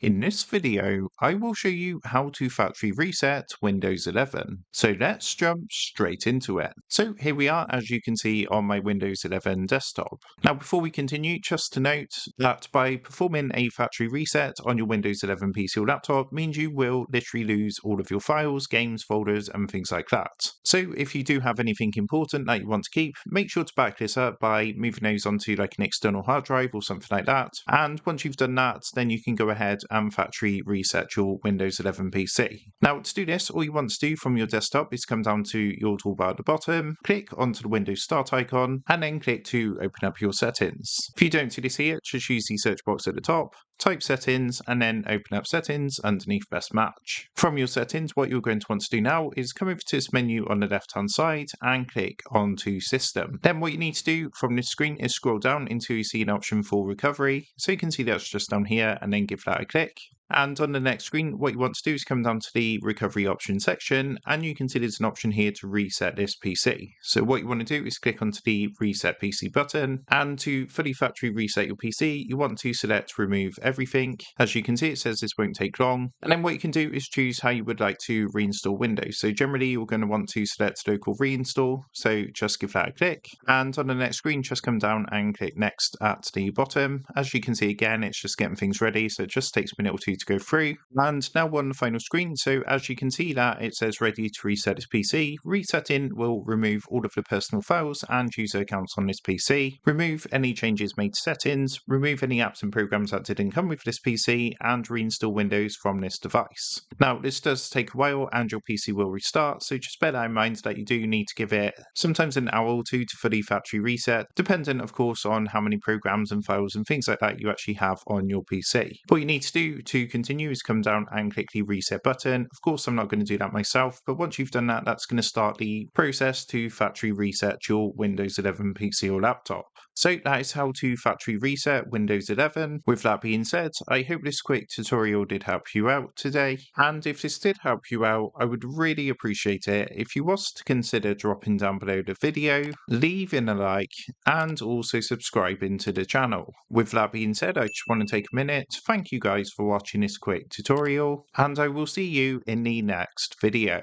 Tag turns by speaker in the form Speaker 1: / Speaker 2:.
Speaker 1: In this video, I will show you how to factory reset Windows 11. So let's jump straight into it. So here we are, as you can see on my Windows 11 desktop. Now, before we continue, just to note that by performing a factory reset on your Windows 11 PC or laptop means you will literally lose all of your files, games, folders, and things like that. So if you do have anything important that you want to keep, make sure to back this up by moving those onto like an external hard drive or something like that. And once you've done that, then you can go ahead and factory reset your Windows 11 PC. Now, to do this, all you want to do from your desktop is come down to your toolbar at the bottom, click onto the Windows Start icon, and then click to open up your settings. If you don't see this here, just use the search box at the top, type settings, and then open up settings underneath best match. From your settings, what you're going to want to do now is come over to this menu on the left hand side and click onto system. Then what you need to do from this screen is scroll down until you see an option for recovery. So you can see that's just down here, and then give that a click. And on the next screen, what you want to do is come down to the recovery option section, and you can see there's an option here to reset this PC. So what you want to do is click onto the reset PC button, and to fully factory reset your PC, you want to select remove everything. As you can see, it says this won't take long. And then what you can do is choose how you would like to reinstall Windows. So generally, you're going to want to select local reinstall. So just give that a click. And on the next screen, just come down and click next at the bottom. As you can see, again, it's just getting things ready. So it just takes a minute or two to go through. And now we're on the final screen. So as you can see that it says ready to reset this PC. Resetting will remove all of the personal files and user accounts on this PC, remove any changes made to settings, remove any apps and programs that didn't come with this PC, and reinstall Windows from this device. Now, this does take a while and your PC will restart, so just bear that in mind that you do need to give it sometimes an hour or two to fully factory reset, dependent of course on how many programs and files and things like that you actually have on your PC. What you need to do to continue is come down and click the reset button. Of course, I'm not going to do that myself, but once you've done that, that's going to start the process to factory reset your Windows 11 PC or laptop. So that is how to factory reset Windows 11. With that being said, I hope this quick tutorial did help you out today. And if this did help you out, I would really appreciate it if you was to consider dropping down below the video, leaving a like, and also subscribing to the channel. With that being said, I just want to take a minute to thank you guys for watching this quick tutorial, and I will see you in the next video.